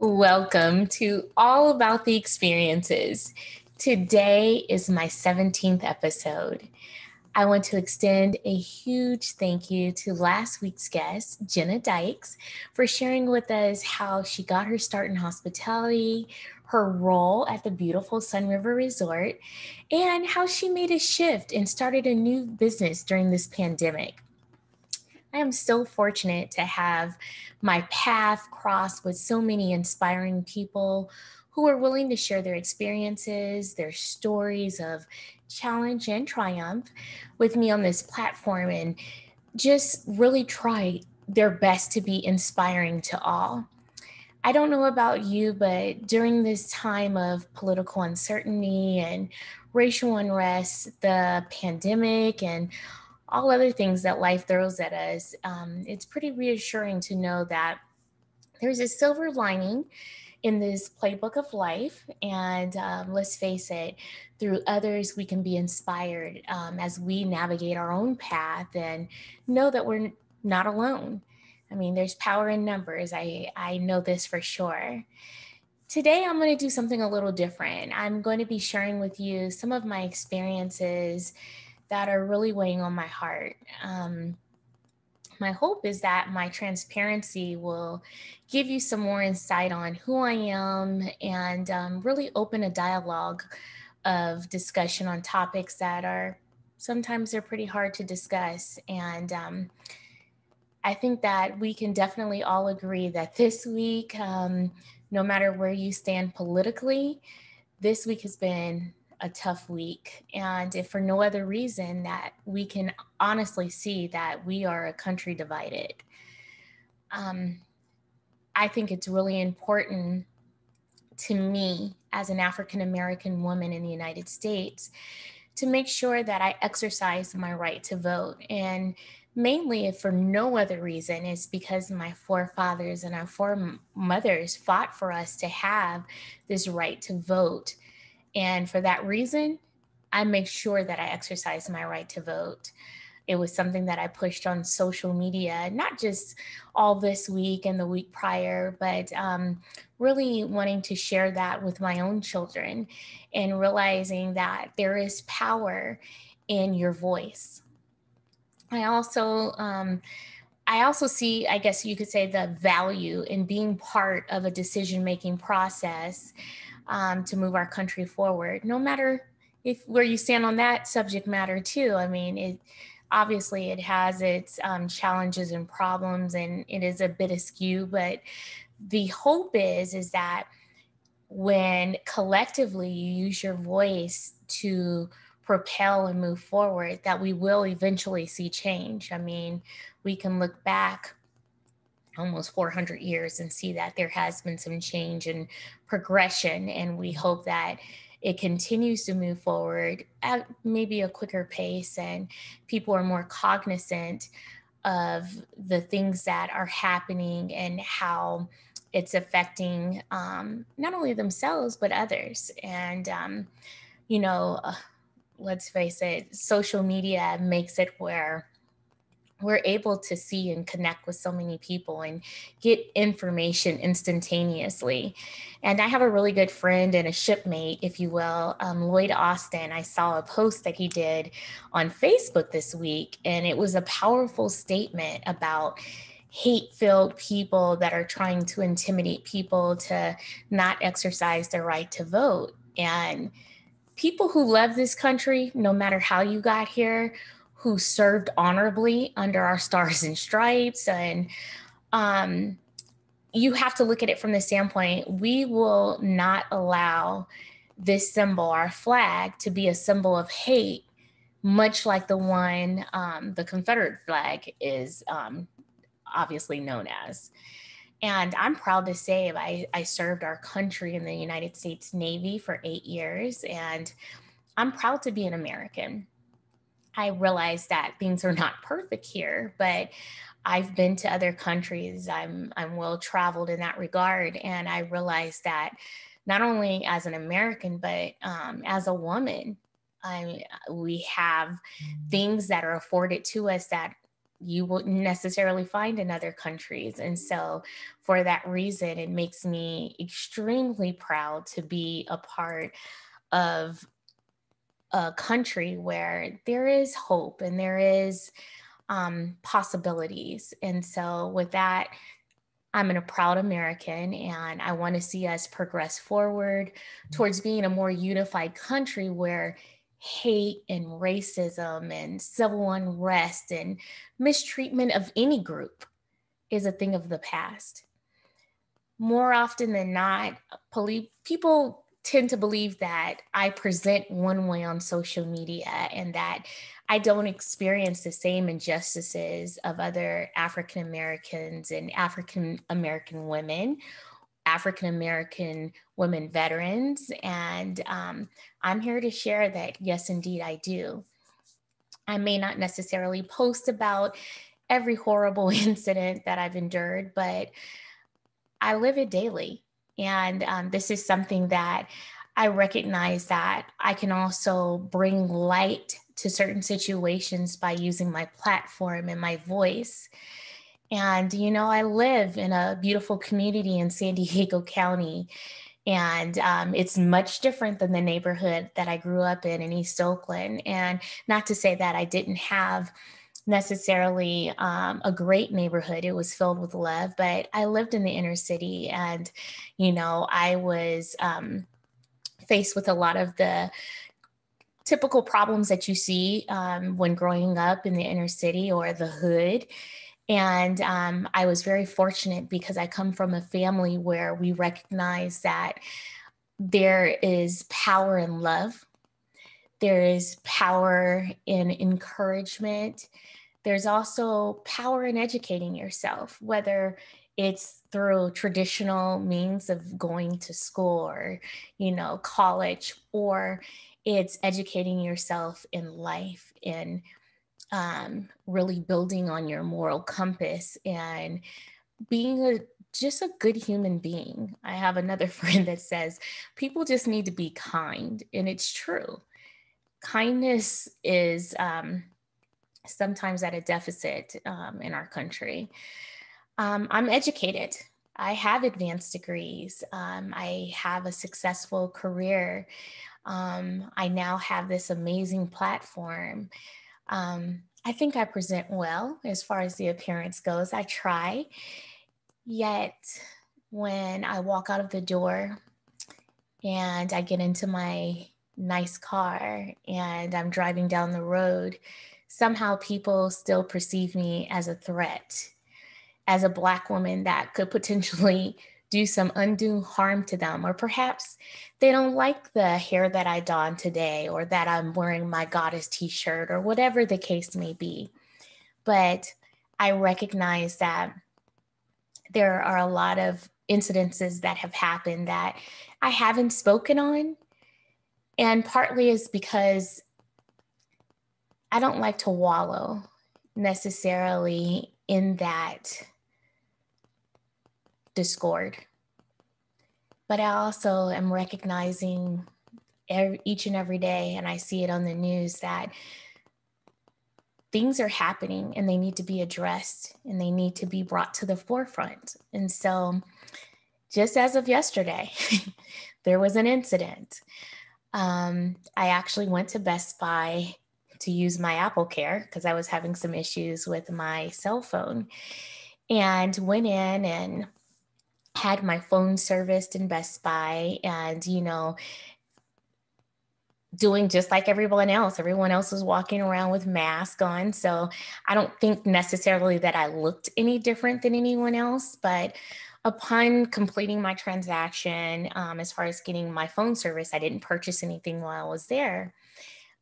Welcome to All About the Experiences. Today is my 17th episode. I want to extend a huge thank you to last week's guest, Jenna Dykes, for sharing with us how she got her start in hospitality, her role at the beautiful Sun River Resort, and how she made a shift and started a new business during this pandemic. I am so fortunate to have my path cross with so many inspiring people who are willing to share their experiences, their stories of challenge and triumph with me on this platform and just really try their best to be inspiring to all. I don't know about you, but during this time of political uncertainty and racial unrest, the pandemic, and all other things that life throws at us, it's pretty reassuring to know that there's a silver lining in this playbook of life. And let's face it, through others, we can be inspired as we navigate our own path and know that we're not alone. I mean, there's power in numbers. I know this for sure. Today, I'm going to do something a little different. I'm going to be sharing with you some of my experiences that are really weighing on my heart. My hope is that my transparency will give you some more insight on who I am and really open a dialogue of discussion on topics that are sometimes they're pretty hard to discuss. And I think that we can definitely all agree that this week, no matter where you stand politically, this week has been a tough week. And if for no other reason that we can honestly see that we are a country divided. I think it's really important to me as an African American woman in the United States to make sure that I exercise my right to vote. And mainly, if for no other reason, it's because my forefathers and our foremothers fought for us to have this right to vote. And for that reason, I make sure that I exercise my right to vote. It was something that I pushed on social media, not just all this week and the week prior, but really wanting to share that with my own children and realizing that there is power in your voice. I also see, I guess you could say, the value in being part of a decision-making process to move our country forward, no matter if where you stand on that subject matter too. I mean, it has its challenges and problems, and it is a bit askew, but the hope is that when collectively you use your voice to propel and move forward, that we will eventually see change. I mean, we can look back almost 400 years and see that there has been some change and progression, and we hope that it continues to move forward at maybe a quicker pace and people are more cognizant of the things that are happening and how it's affecting not only themselves but others. And you know uh, let's face it, social media makes it where we're able to see and connect with so many people and get information instantaneously. And I have a really good friend and a shipmate, if you will, Lloyd Austin. I saw a post that he did on Facebook this week, and it was a powerful statement about hate-filled people that are trying to intimidate people to not exercise their right to vote. And people who love this country, no matter how you got here, who served honorably under our stars and stripes. And you have to look at it from the standpoint, we will not allow this symbol, our flag, to be a symbol of hate, much like the one the Confederate flag is obviously known as. And I'm proud to say I served our country in the United States Navy for 8 years, and I'm proud to be an American. I realize that things are not perfect here, but I've been to other countries. I'm well traveled in that regard, and I realize that not only as an American, but as a woman, we have things that are afforded to us that you wouldn't necessarily find in other countries. And so for that reason, it makes me extremely proud to be a part of a country where there is hope and there is possibilities. And so with that, I'm a proud American, and I want to see us progress forward towards being a more unified country where hate and racism and civil unrest and mistreatment of any group is a thing of the past. More often than not, people tend to believe that I present one way on social media and that I don't experience the same injustices of other African Americans and African American women, African American women veterans. And I'm here to share that, yes, indeed, I do. I may not necessarily post about every horrible incident that I've endured, but I live it daily. And this is something that I recognize that I can also bring light to certain situations by using my platform and my voice. And, I live in a beautiful community in San Diego County. And it's much different than the neighborhood that I grew up in East Oakland. And not to say that I didn't have necessarily a great neighborhood. It was filled with love, but I lived in the inner city, and I was faced with a lot of the typical problems that you see when growing up in the inner city or the hood. And I was very fortunate because I come from a family where we recognize that there is power in love. There is power in encouragement. There's also power in educating yourself, whether it's through traditional means of going to school or, college, or it's educating yourself in life and really building on your moral compass and being just a good human being. I have another friend that says people just need to be kind, and it's true. Kindness is sometimes at a deficit in our country. I'm educated. I have advanced degrees. I have a successful career. I now have this amazing platform. I think I present well as far as the appearance goes. I try. Yet when I walk out of the door and I get into my nice car and I'm driving down the road, somehow people still perceive me as a threat, as a Black woman that could potentially do some undue harm to them. Or perhaps they don't like the hair that I don today, or that I'm wearing my goddess t-shirt, or whatever the case may be. But I recognize that there are a lot of incidences that have happened that I haven't spoken on. And partly is because I don't like to wallow necessarily in that discord. But I also am recognizing each and every day, and I see it on the news, that things are happening and they need to be addressed and they need to be brought to the forefront. And so just as of yesterday, there was an incident. I actually went to Best Buy to use my Apple Care because I was having some issues with my cell phone, and went in and had my phone serviced in Best Buy, and, doing just like everyone else. Everyone else was walking around with masks on. So I don't think necessarily that I looked any different than anyone else, but upon completing my transaction, as far as getting my phone service, I didn't purchase anything while I was there.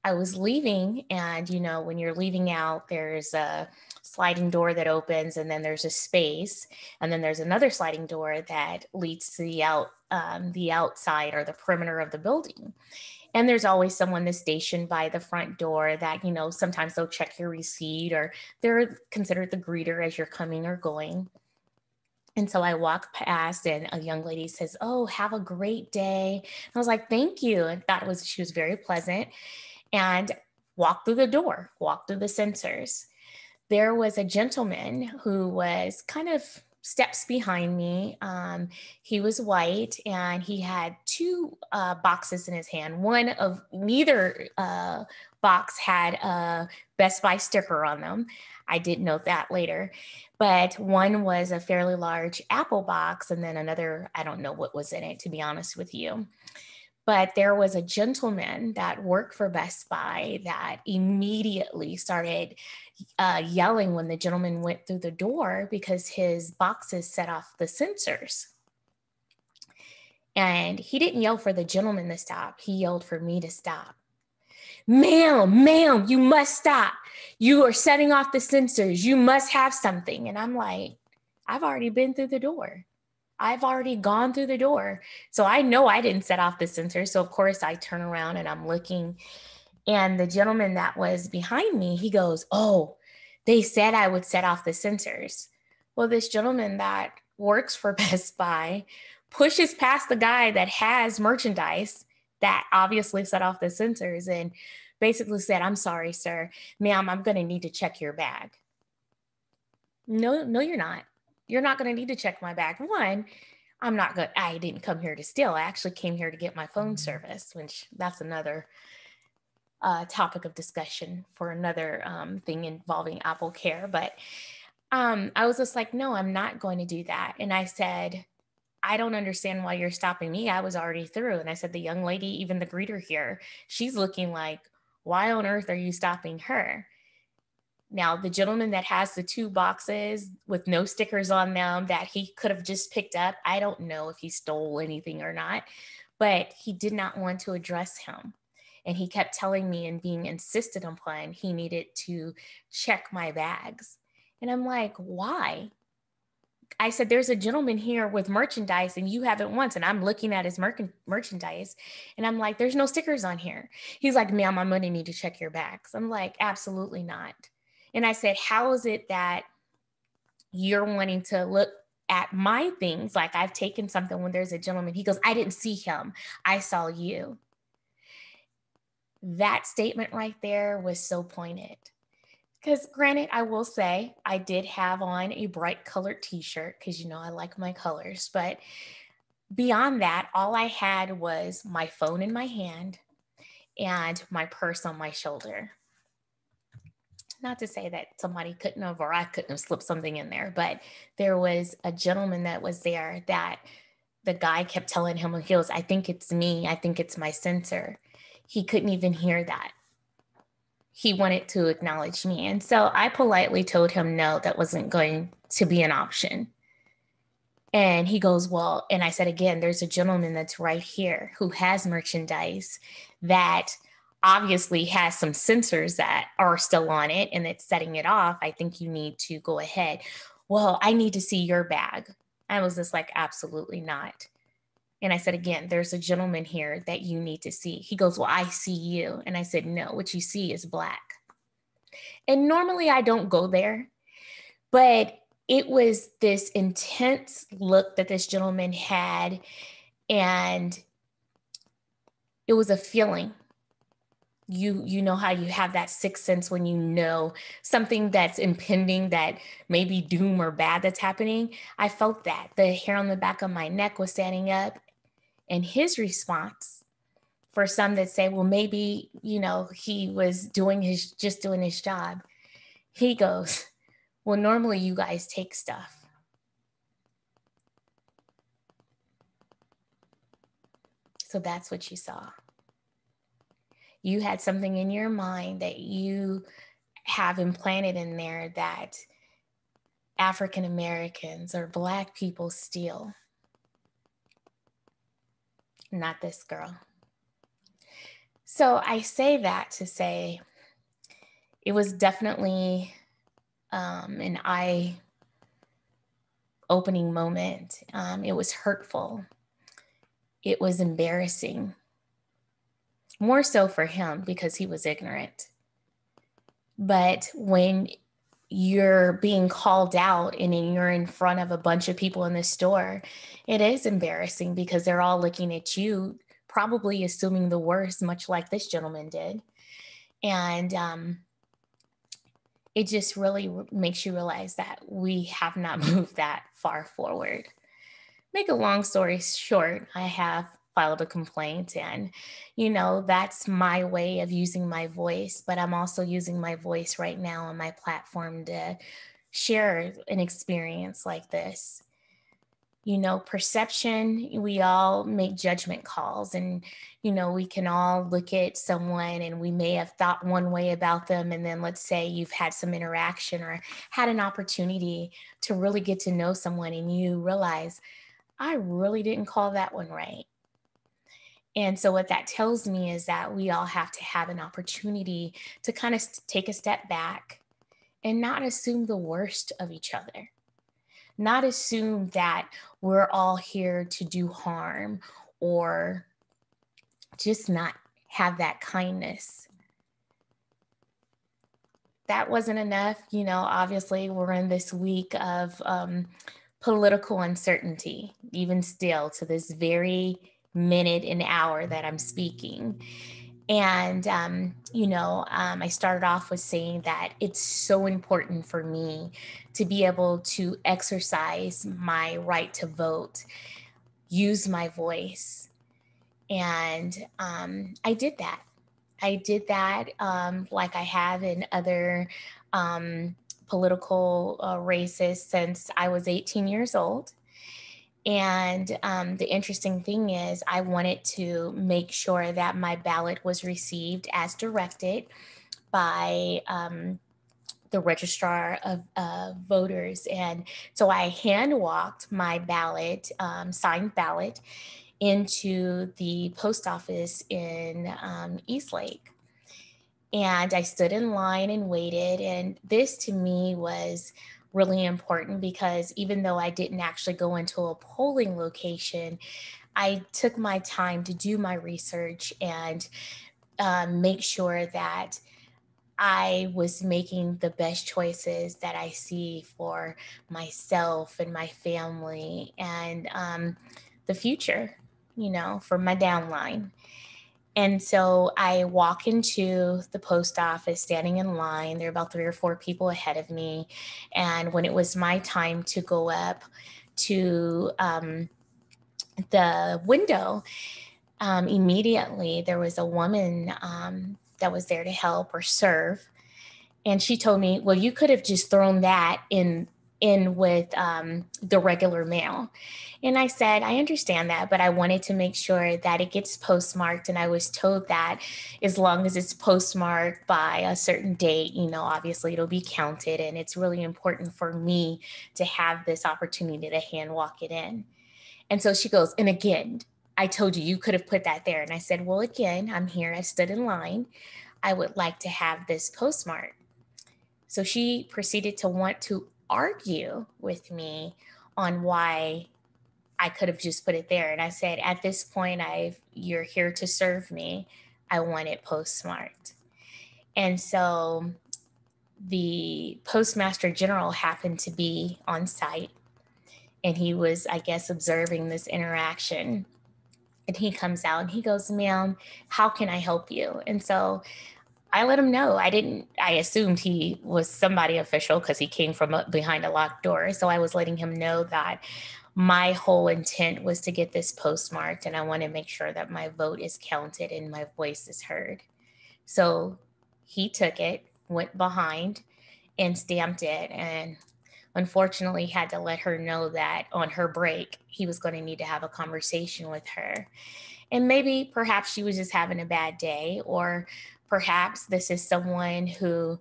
I was leaving, and when you're leaving out, there's a sliding door that opens, and then there's a space, and then there's another sliding door that leads to the outside or the perimeter of the building. And there's always someone that's stationed by the front door that, sometimes they'll check your receipt, or they're considered the greeter as you're coming or going. And so I walk past, and a young lady says, "Oh, have a great day." And I was like, "Thank you." And she was very pleasant, and walked through the door, walked through the sensors. there was a gentleman who was kind of steps behind me. He was white and he had two boxes in his hand. One of neither box had a Best Buy sticker on them. I did note that later. But one was a fairly large Apple box, and then another, I don't know what was in it, to be honest with you. But there was a gentleman that worked for Best Buy that immediately started yelling when the gentleman went through the door because his boxes set off the sensors. And he didn't yell for the gentleman to stop. He yelled for me to stop. Ma'am, you must stop. You are setting off the sensors. You must have something. And I'm like, I've already been through the door. I've already gone through the door. So I know I didn't set off the sensors. So of course I turn around and I'm looking, and the gentleman that was behind me, he goes, "Oh, they said I would set off the sensors." Well, this gentleman that works for Best Buy pushes past the guy that has merchandise that obviously set off the sensors and basically said, "I'm sorry, sir. Ma'am, I'm going to need to check your bag." No, you're not. You're not going to need to check my bag. One, I didn't come here to steal. I actually came here to get my phone service, which that's another topic of discussion for another thing involving Apple Care. But I was just like, no, I'm not going to do that. And I said, "I don't understand why you're stopping me. I was already through." And I said, "The young lady, even the greeter here, she's looking like, why on earth are you stopping her?" Now, the gentleman that has the two boxes with no stickers on them that he could have just picked up, I don't know if he stole anything or not, but he did not want to address him. And he kept telling me and being insistent upon he needed to check my bags. And I'm like, why? I said, "There's a gentleman here with merchandise and you haven't once." And I'm looking at his merchandise and I'm like, "There's no stickers on here." He's like, "Ma'am, I'm going to need to check your bags." I'm like, "Absolutely not." And I said, "How is it that you're wanting to look at my things like I've taken something when there's a gentleman?" He goes, "I didn't see him. I saw you." That statement right there was so pointed. Because granted, I will say I did have on a bright colored t-shirt because, I like my colors. But beyond that, all I had was my phone in my hand and my purse on my shoulder. Not to say that somebody couldn't have, or I couldn't have slipped something in there, but there was a gentleman that was there that the guy kept telling him, he goes, "I think it's me. I think it's my sensor." He couldn't even hear that. He wanted to acknowledge me. And so I politely told him, no, that wasn't going to be an option. And he goes, "Well," and I said, "Again, there's a gentleman that's right here who has merchandise that obviously has some sensors that are still on it and it's setting it off. I think you need to go ahead." "Well, I need to see your bag." I was just like, "Absolutely not." And I said, "Again, there's a gentleman here that you need to see." He goes, "Well, I see you." And I said, "No, what you see is black." And normally I don't go there, but it was this intense look that this gentleman had. And it was a feeling. You know how you have that sixth sense when you know something that's impending, that maybe doom or bad that's happening. I felt that. The hair on the back of my neck was standing up. And his response, for some that say, well, maybe, he was doing his job. He goes, "Well, normally you guys take stuff." So that's what you saw. You had something in your mind that you have implanted in there that African Americans or Black people steal. Not this girl. So I say that to say it was definitely an eye-opening moment. It was hurtful. It was embarrassing. More so for him because he was ignorant. But when you're being called out and then you're in front of a bunch of people in the store, it is embarrassing because they're all looking at you, probably assuming the worst, much like this gentleman did. And it just really makes you realize that we have not moved that far forward. Make a long story short, I have filed a complaint, and that's my way of using my voice, but I'm also using my voice right now on my platform to share an experience like this. Perception, we all make judgment calls, and we can all look at someone and we may have thought one way about them, and then let's say you've had some interaction or had an opportunity to really get to know someone and you realize, I really didn't call that one right. And so what that tells me is that we all have to have an opportunity to kind of take a step back and not assume the worst of each other, not assume that we're all here to do harm, or just not have that kindness. That wasn't enough. Obviously, we're in this week of political uncertainty, even still to this very minute and hour that I'm speaking. And, I started off with saying that it's so important for me to be able to exercise my right to vote, use my voice. And I did that. I did that like I have in other political races since I was 18 years old. And the interesting thing is, I wanted to make sure that my ballot was received as directed by the registrar of voters. And so I hand walked my ballot, signed ballot, into the post office in Eastlake. And I stood in line and waited. And this to me was really important because even though I didn't actually go into a polling location, I took my time to do my research and make sure that I was making the best choices that I see for myself and my family and the future, for my downline. And so I walk into the post office standing in line. There are about 3 or 4 people ahead of me. And when it was my time to go up to the window, immediately there was a woman that was there to help or serve. And she told me, well, you could have just thrown that in with the regular mail. And I said, I understand that, but I wanted to make sure that it gets postmarked. And I was told that as long as it's postmarked by a certain date, obviously it'll be counted. And it's really important for me to have this opportunity to hand walk it in. And so she goes, and again, I told you, you could have put that there. And I said, well, again, I'm here. I stood in line. I would like to have this postmarked. So she proceeded to want to argue with me on why I could have just put it there. And I said, at this point, you're here to serve me. I want it postmarked. And so the postmaster general happened to be on site, and he was, I guess, observing this interaction. And he comes out and he goes, ma'am, how can I help you? And so I let him know. I assumed he was somebody official because he came from behind a locked door. So I was letting him know that my whole intent was to get this postmarked, and I want to make sure that my vote is counted and my voice is heard. So he took it, went behind, and stamped it. And unfortunately, had to let her know that on her break, he was going to need to have a conversation with her. And maybe perhaps she was just having a bad day, or perhaps this is someone who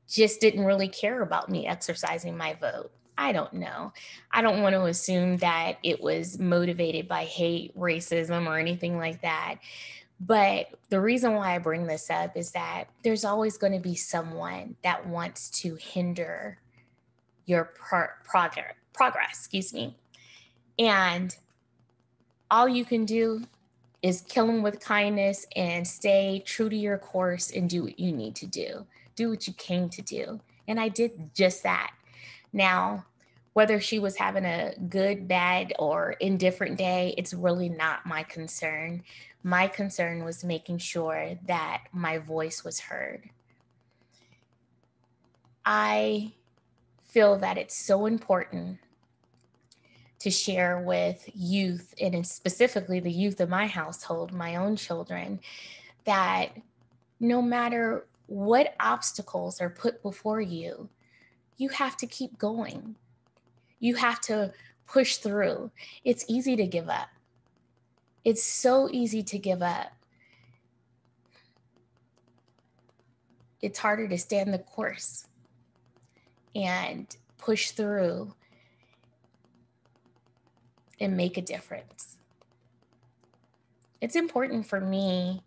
just didn't really care about me exercising my vote. I don't know. I don't want to assume that it was motivated by hate, racism, or anything like that. But the reason why I bring this up is that there's always going to be someone that wants to hinder your progress, excuse me. And all you can do is kill them with kindness and stay true to your course and do what you need to do. Do what you came to do. And I did just that. Now, whether she was having a good, bad, or indifferent day, it's really not my concern. My concern was making sure that my voice was heard. I feel that it's so important to share with youth, and it's specifically the youth of my household, my own children, that no matter what obstacles are put before you, you have to keep going. You have to push through. It's easy to give up. It's so easy to give up. It's harder to stand the course and push through and make a difference. It's important for me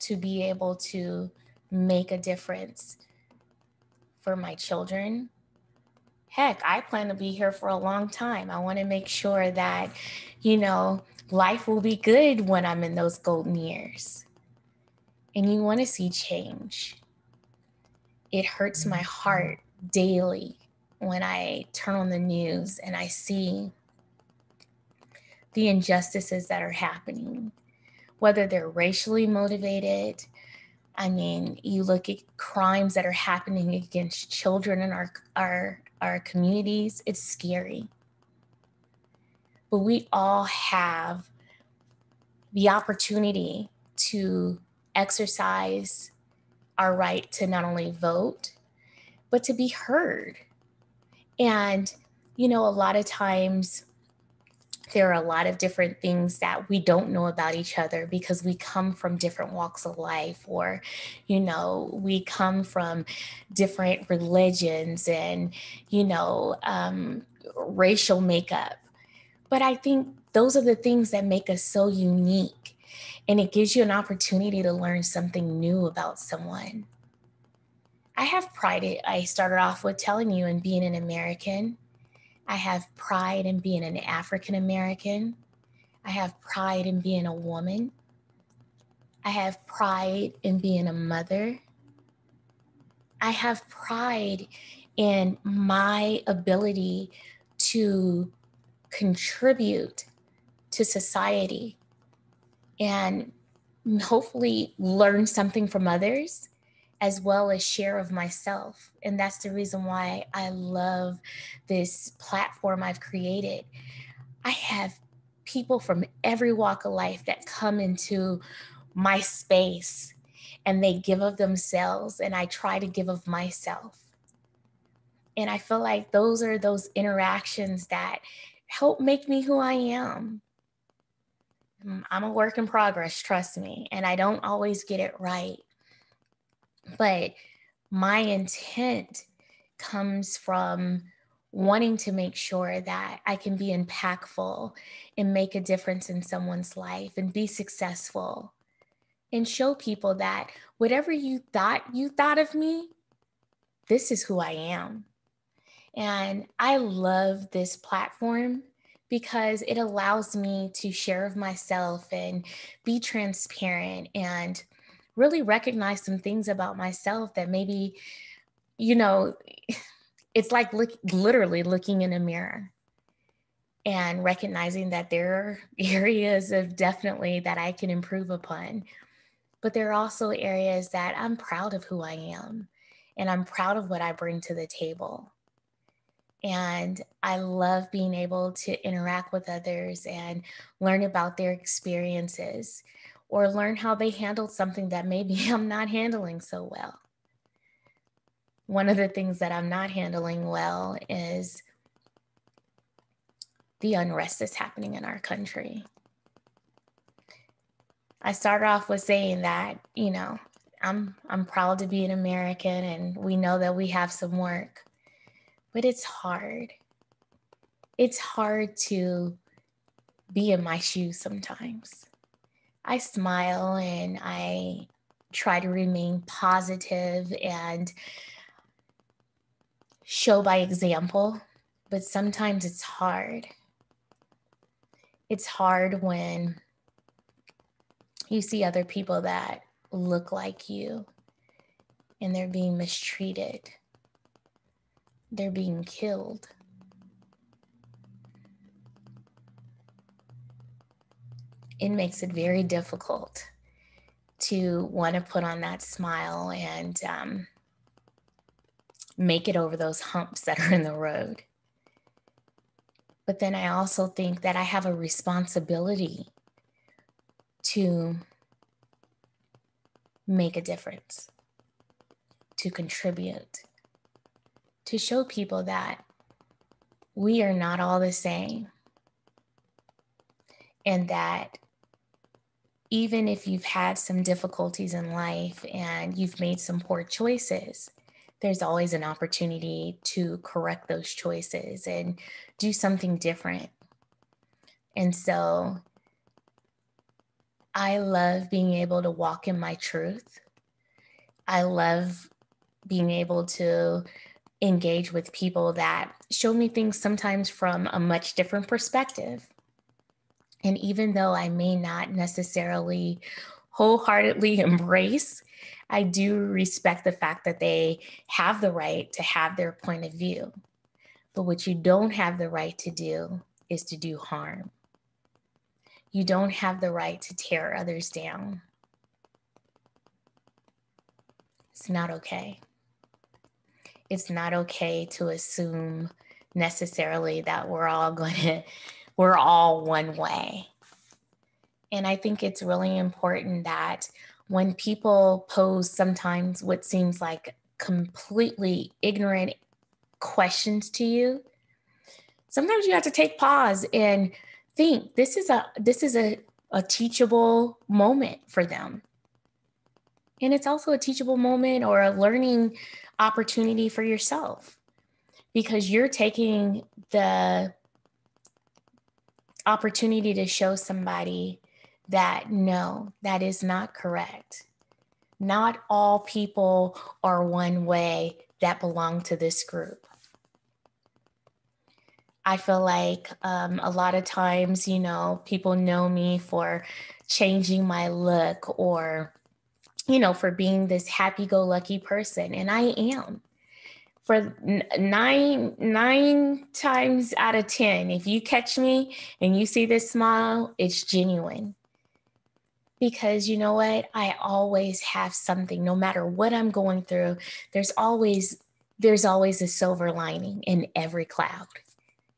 to be able to make a difference for my children. Heck, I plan to be here for a long time. I want to make sure that, life will be good when I'm in those golden years. And you want to see change. It hurts my heart daily when I turn on the news and I see the injustices that are happening, whether they're racially motivated. I mean, you look at crimes that are happening against children in our communities, it's scary. But we all have the opportunity to exercise our right to not only vote, but to be heard. And, a lot of times there are a lot of different things that we don't know about each other because we come from different walks of life, or, we come from different religions and, racial makeup. But I think those are the things that make us so unique. And it gives you an opportunity to learn something new about someone. I have pride, I started off with telling you, in being an American. I have pride in being an African American. I have pride in being a woman. I have pride in being a mother. I have pride in my ability to contribute to society and hopefully learn something from others, as well as share of myself. And that's the reason why I love this platform I've created. I have people from every walk of life that come into my space and they give of themselves, and I try to give of myself. And I feel like those are those interactions that help make me who I am. I'm a work in progress, trust me, and I don't always get it right. But my intent comes from wanting to make sure that I can be impactful and make a difference in someone's life and be successful and show people that whatever you thought of me, this is who I am. And I love this platform because it allows me to share of myself and be transparent and really recognize some things about myself that maybe, it's like literally looking in a mirror and recognizing that there are areas of definitely that I can improve upon. But there are also areas that I'm proud of who I am, and I'm proud of what I bring to the table. And I love being able to interact with others and learn about their experiences, or learn how they handled something that maybe I'm not handling so well. One of the things that I'm not handling well is the unrest that's happening in our country. I started off with saying that, I'm proud to be an American, and we know that we have some work, but it's hard. It's hard to be in my shoes sometimes. I smile and I try to remain positive and show by example, but sometimes it's hard. It's hard when you see other people that look like you and they're being mistreated. They're being killed. It makes it very difficult to want to put on that smile and make it over those humps that are in the road. But then I also think that I have a responsibility to make a difference, to contribute, to show people that we are not all the same. And that even if you've had some difficulties in life and you've made some poor choices, there's always an opportunity to correct those choices and do something different. And so I love being able to walk in my truth. I love being able to engage with people that show me things sometimes from a much different perspective. And even though I may not necessarily wholeheartedly embrace, I do respect the fact that they have the right to have their point of view. But what you don't have the right to do is to do harm. You don't have the right to tear others down. It's not okay. It's not okay to assume necessarily that we're all one way. And I think it's really important that when people pose sometimes what seems like completely ignorant questions to you, sometimes you have to take pause and think this is a teachable moment for them. And it's also a teachable moment or a learning opportunity for yourself, because you're taking the opportunity to show somebody that no, that is not correct. Not all people are one way that belong to this group. I feel like a lot of times, people know me for changing my look or, for being this happy-go-lucky person. And I am. For nine times out of 10, if you catch me and you see this smile, it's genuine. Because you know what? I always have something, no matter what I'm going through, there's always a silver lining in every cloud.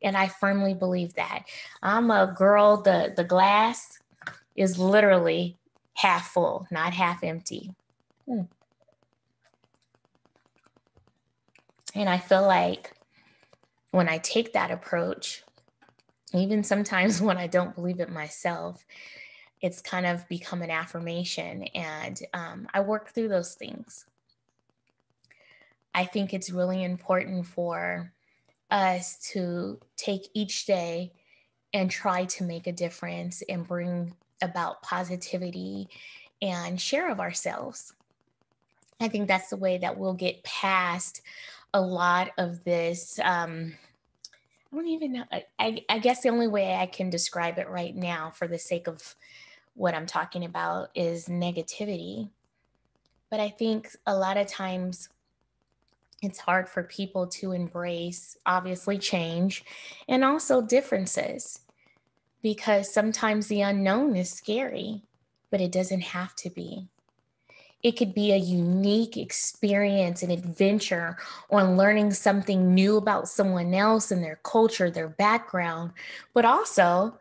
And I firmly believe that. I'm a girl, the glass is literally half full, not half empty. And I feel like when I take that approach, even sometimes when I don't believe it myself, it's kind of become an affirmation, and I work through those things. I think it's really important for us to take each day and try to make a difference and bring about positivity and share of ourselves. I think that's the way that we'll get past a lot of this. I don't even know. I guess the only way I can describe it right now for the sake of what I'm talking about is negativity. But I think a lot of times it's hard for people to embrace, obviously, change and also differences, because sometimes the unknown is scary, but it doesn't have to be. It could be a unique experience, an adventure on learning something new about someone else and their culture, their background, but also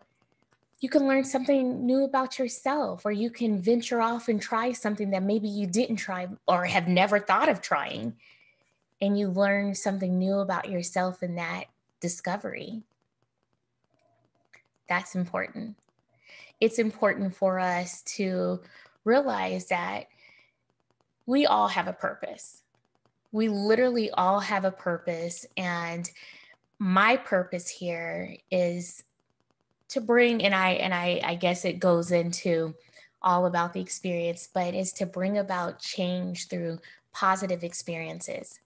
you can learn something new about yourself, or you can venture off and try something that maybe you didn't try or have never thought of trying. And you learn something new about yourself in that discovery. That's important. It's important for us to realize that we all have a purpose. We literally all have a purpose. And my purpose here is to bring, and I guess it goes into all about the experience, but is to bring about change through positive experiences.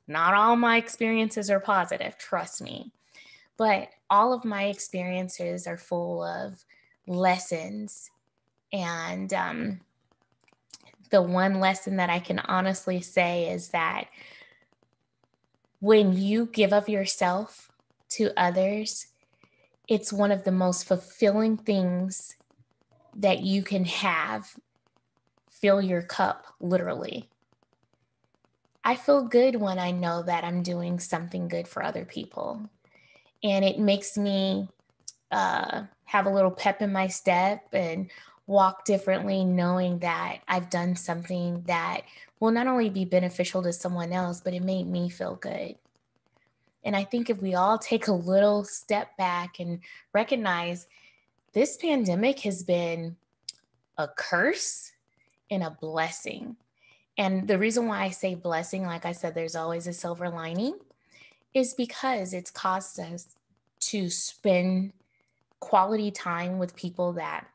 Not all my experiences are positive, trust me, but all of my experiences are full of lessons. And the one lesson that I can honestly say is that when you give of yourself to others, it's one of the most fulfilling things that you can have. Fill your cup, literally. I feel good when I know that I'm doing something good for other people. And it makes me have a little pep in my step and walk differently, knowing that I've done something that will not only be beneficial to someone else, but it made me feel good. And I think if we all take a little step back and recognize this pandemic has been a curse and a blessing. And the reason why I say blessing, like I said, there's always a silver lining, is because it's caused us to spend quality time with people that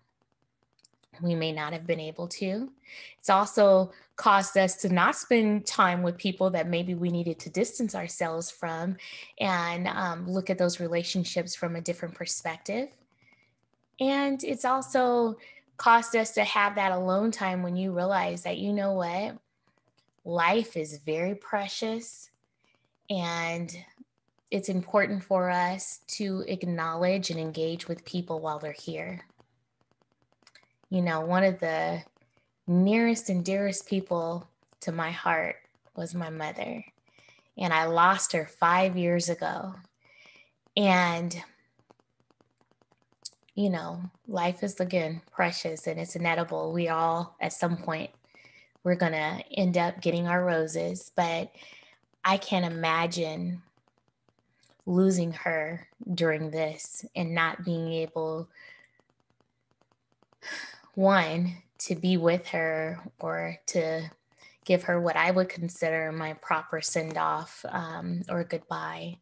we may not have been able to. It's also caused us to not spend time with people that maybe we needed to distance ourselves from, and look at those relationships from a different perspective. And it's also caused us to have that alone time when you realize that, you know what, life is very precious, and it's important for us to acknowledge and engage with people while they're here. You know, one of the nearest and dearest people to my heart was my mother. And I lost her 5 years ago. And, you know, life is, again, precious and it's inedible. We all, at some point, we're going to end up getting our roses. But I can't imagine losing her during this and not being able, one, to be with her or to give her what I would consider my proper send-off or goodbye.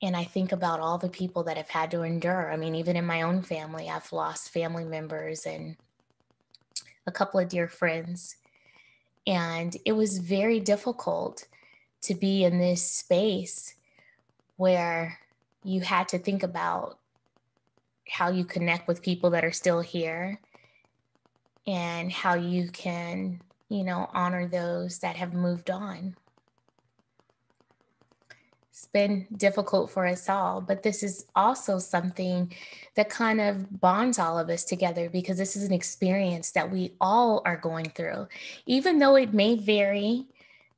And I think about all the people that have had to endure. I mean, even in my own family, I've lost family members and a couple of dear friends. And it was very difficult to be in this space where you had to think about how you connect with people that are still here and how you can, you know, honor those that have moved on. It's been difficult for us all, but this is also something that kind of bonds all of us together, because this is an experience that we all are going through, even though it may vary,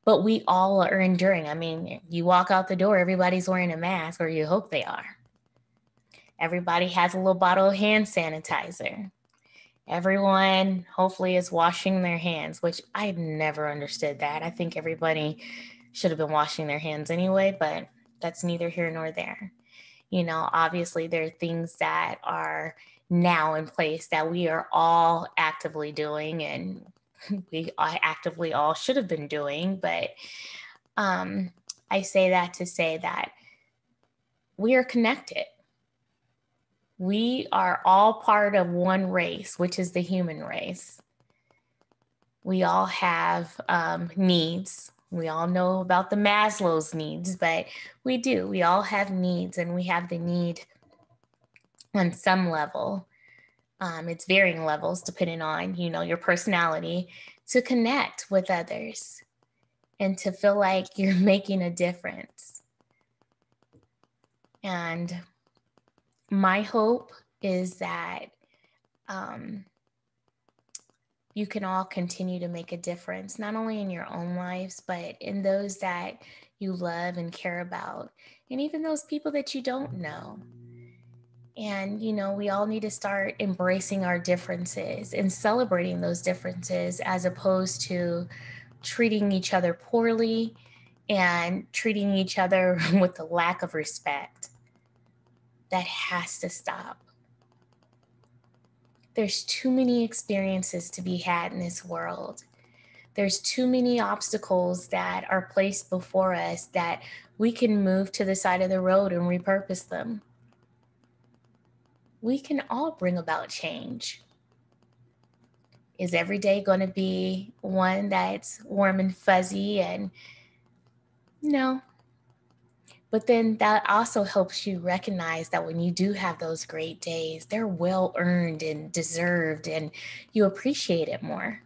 but we all are enduring. I mean, you walk out the door, everybody's wearing a mask, or you hope they are. Everybody has a little bottle of hand sanitizer. Everyone hopefully is washing their hands, which I never understood that. I think everybody should have been washing their hands anyway, but that's neither here nor there. You know, obviously there are things that are now in place that we are all actively doing, and we actively all should have been doing. But I say that to say that we are connected. We are all part of one race, which is the human race. We all have needs. We all know about the Maslow's needs, but we do. We all have needs, and we have the need on some level. It's varying levels depending on, you know, your personality, to connect with others and to feel like you're making a difference. And my hope is that you can all continue to make a difference, not only in your own lives, but in those that you love and care about, and even those people that you don't know. And, you know, we all need to start embracing our differences and celebrating those differences, as opposed to treating each other poorly and treating each other with a lack of respect. That has to stop. There's too many experiences to be had in this world. There's too many obstacles that are placed before us that we can move to the side of the road and repurpose them. We can all bring about change. Is every day going to be one that's warm and fuzzy? And no. But then that also helps you recognize that when you do have those great days, they're well earned and deserved, and you appreciate it more.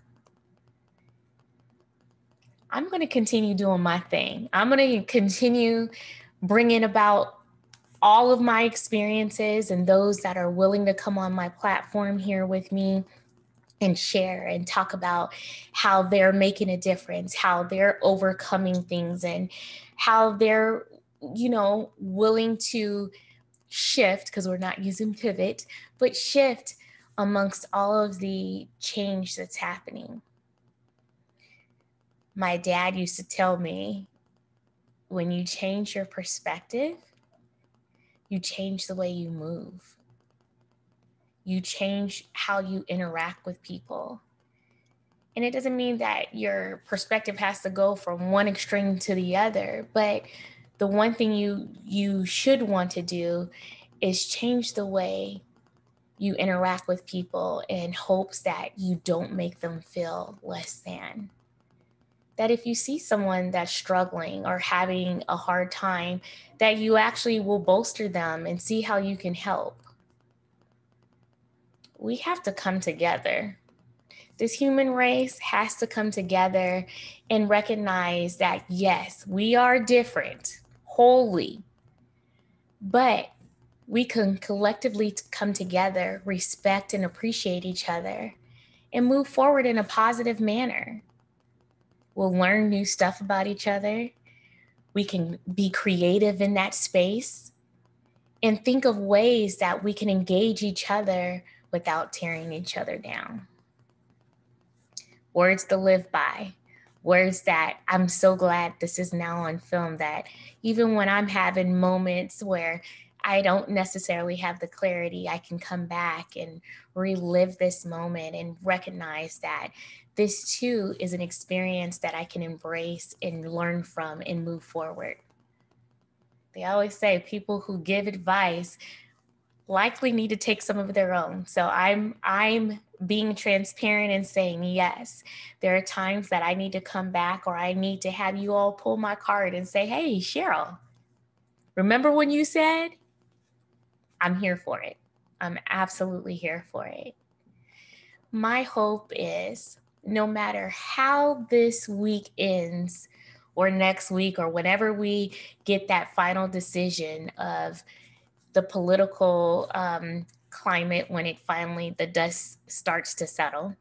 I'm going to continue doing my thing. I'm going to continue bringing about all of my experiences, and those that are willing to come on my platform here with me and share and talk about how they're making a difference, how they're overcoming things, and how they're, willing to shift, because we're not using pivot, but shift amongst all of the change that's happening. My dad used to tell me, when you change your perspective, you change the way you move. You change how you interact with people. And it doesn't mean that your perspective has to go from one extreme to the other, but the one thing you should want to do is change the way you interact with people in hopes that you don't make them feel less than. That if you see someone that's struggling or having a hard time, that you actually will bolster them and see how you can help. We have to come together. This human race has to come together and recognize that, yes, we are different, wholly, but we can collectively come together, respect and appreciate each other, and move forward in a positive manner. We'll learn new stuff about each other. We can be creative in that space and think of ways that we can engage each other without tearing each other down. Words to live by. Words that I'm so glad this is now on film, that even when I'm having moments where I don't necessarily have the clarity, I can come back and relive this moment and recognize that this too is an experience that I can embrace and learn from and move forward. They always say people who give advice likely need to take some of their own. So I'm being transparent and saying, yes, there are times that I need to come back, or I need to have you all pull my card and say, hey, Cheryl, remember when you said? I'm here for it. I'm absolutely here for it. My hope is, no matter how this week ends, or next week, or whenever we get that final decision of the political climate, when the dust starts to settle,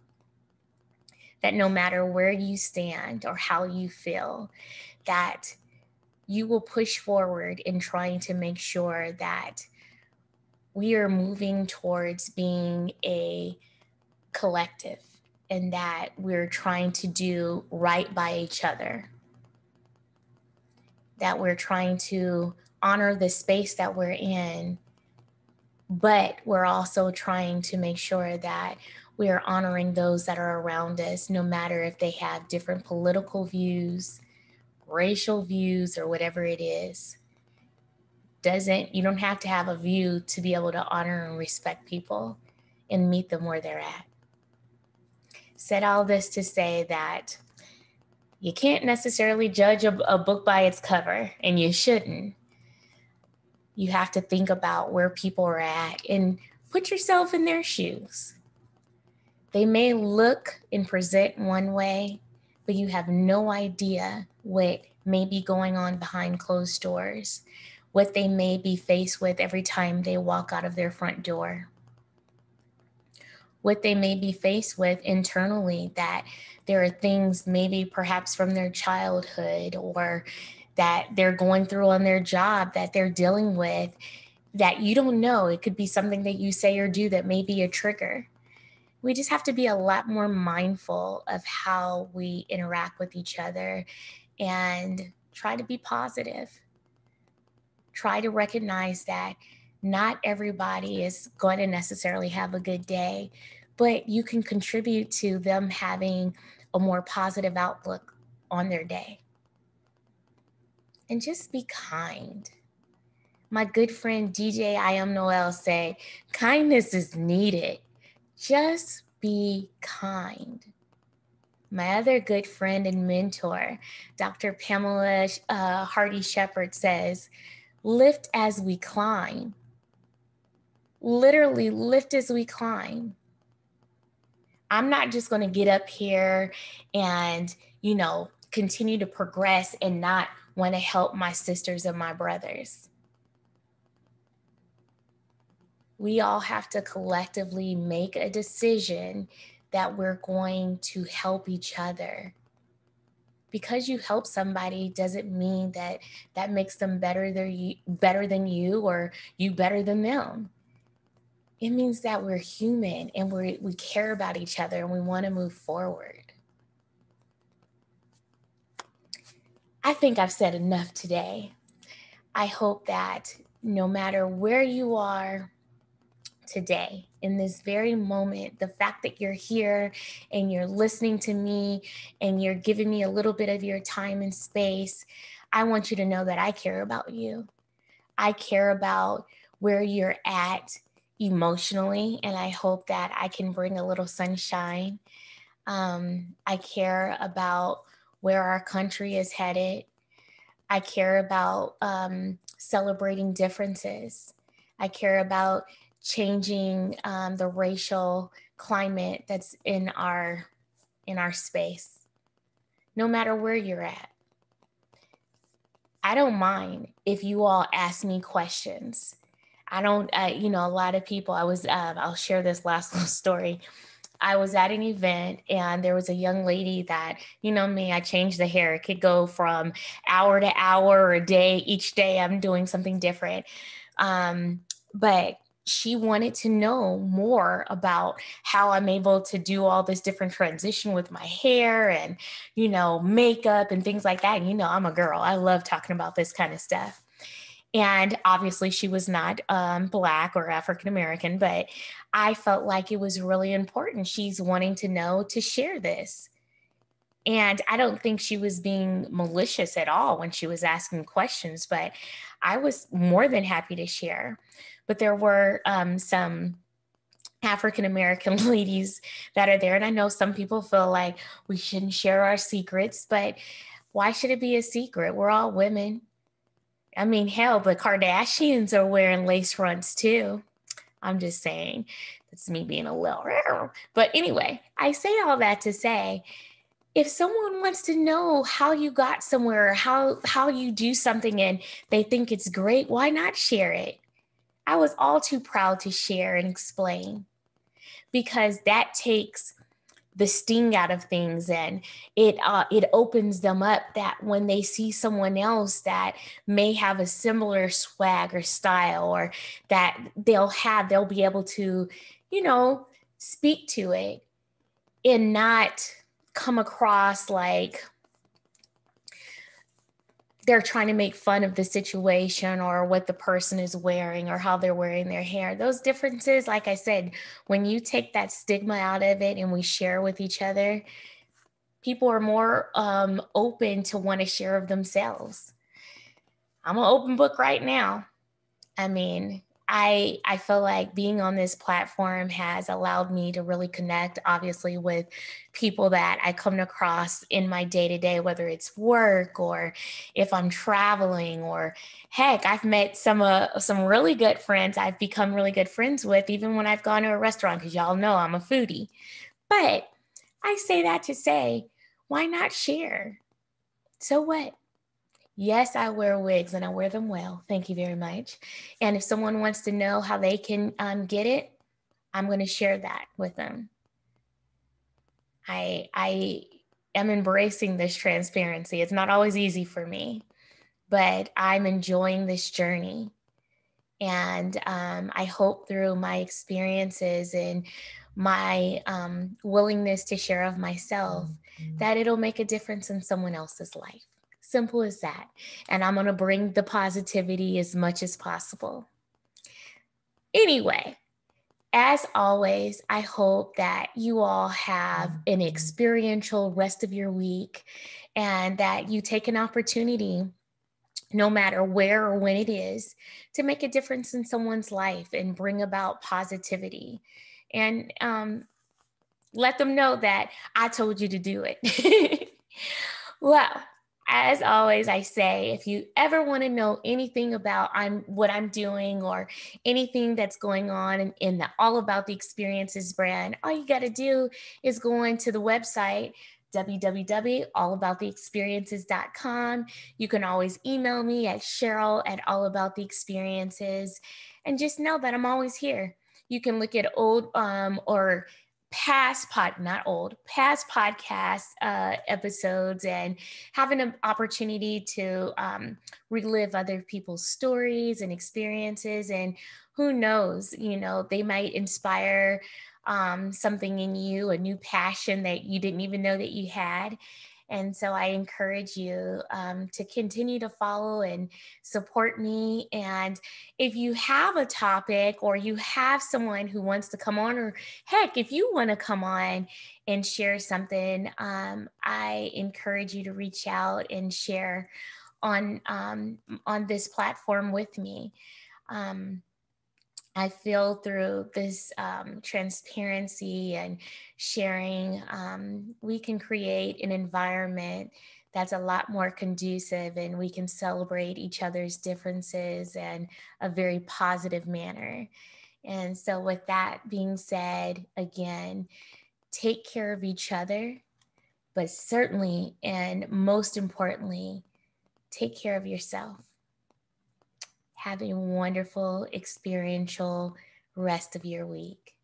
that no matter where you stand or how you feel, that you will push forward in trying to make sure that we are moving towards being a collective, and that we're trying to do right by each other, that we're trying to honor the space that we're in, but we're also trying to make sure that we are honoring those that are around us, no matter if they have different political views, racial views, or whatever it is. You don't have to have a view to be able to honor and respect people and meet them where they're at. Said all this to say that you can't necessarily judge a book by its cover, and you shouldn't. You have to think about where people are at and put yourself in their shoes. They may look and present one way, but you have no idea what may be going on behind closed doors, what they may be faced with every time they walk out of their front door, what they may be faced with internally, that there are things maybe perhaps from their childhood or that they're going through on their job that they're dealing with that you don't know. It could be something that you say or do that may be a trigger. We just have to be a lot more mindful of how we interact with each other and try to be positive. Try to recognize that not everybody is going to necessarily have a good day, but you can contribute to them having a more positive outlook on their day. And just be kind. My good friend DJ I Am Noel say, kindness is needed. Just be kind. My other good friend and mentor, Dr. Pamela Hardy Shepherd, says, lift as we climb. Literally lift as we climb. I'm not just going to get up here and, continue to progress and not want to help my sisters and my brothers. We all have to collectively make a decision that we're going to help each other. Because you help somebody doesn't mean that that makes them better than you or you better than them. It means that we're human and we care about each other and we want to move forward. I think I've said enough today. I hope that no matter where you are today, in this very moment, the fact that you're here and you're listening to me and you're giving me a little bit of your time and space, I want you to know that I care about you. I care about where you're at emotionally, and I hope that I can bring a little sunshine. I care about where our country is headed. I care about celebrating differences. I care about changing the racial climate that's in our space, no matter where you're at. I don't mind if you all ask me questions. I don't, a lot of people, I'll share this last little story. I was at an event and there was a young lady that, me, I changed the hair. It could go from hour to hour or a day. Each day I'm doing something different. But she wanted to know more about how I'm able to do all this different transition with my hair and, makeup and things like that. And, I'm a girl. I love talking about this kind of stuff. And obviously she was not Black or African-American, but I felt like it was really important. She's wanting to know, to share this. And I don't think she was being malicious at all when she was asking questions, but I was more than happy to share. But there were some African-American ladies that are there. And I know some people feel like we shouldn't share our secrets, but why should it be a secret? We're all women. I mean, hell, the Kardashians are wearing lace fronts too. I'm just saying, that's me being a little, but anyway, I say all that to say, if someone wants to know how you got somewhere, or how you do something and they think it's great, why not share it? I was all too proud to share and explain, because that takes the sting out of things, and it opens them up that when they see someone else that may have a similar swag or style, or that they'll be able to, speak to it and not come across like they're trying to make fun of the situation or what the person is wearing or how they're wearing their hair. Those differences, like I said, when you take that stigma out of it and we share with each other, people are more open to want to share of themselves. I'm an open book right now. I mean, I feel like being on this platform has allowed me to really connect, obviously, with people that I come across in my day-to-day, whether it's work or if I'm traveling, or heck, I've met some really good friends I've become really good friends with, even when I've gone to a restaurant, because y'all know I'm a foodie. But I say that to say, why not share? So what? Yes, I wear wigs and I wear them well. Thank you very much. And if someone wants to know how they can get it, I'm going to share that with them. I am embracing this transparency. It's not always easy for me, but I'm enjoying this journey. And I hope through my experiences and my willingness to share of myself, that it'll make a difference in someone else's life. Simple as that. And I'm going to bring the positivity as much as possible. Anyway, as always, I hope that you all have an experiential rest of your week, and that you take an opportunity, no matter where or when it is, to make a difference in someone's life and bring about positivity. And let them know that I told you to do it. Well, as always, I say, if you ever want to know anything about what I'm doing or anything that's going on in the All About the Experiences brand, all you got to do is go into the website, www.allabouttheexperiences.com. You can always email me at Cheryl@allabouttheexperiences, and just know that I'm always here. You can look at old or not old, past podcast episodes, and having an opportunity to relive other people's stories and experiences. And who knows, they might inspire something in you, a new passion that you didn't even know that you had. And so I encourage you to continue to follow and support me. And if you have a topic, or you have someone who wants to come on, or heck, if you want to come on and share something, I encourage you to reach out and share on this platform with me. I feel through this transparency and sharing, we can create an environment that's a lot more conducive, and we can celebrate each other's differences in a very positive manner. And so, with that being said, again, take care of each other, but certainly and most importantly, take care of yourself. Have a wonderful experiential rest of your week.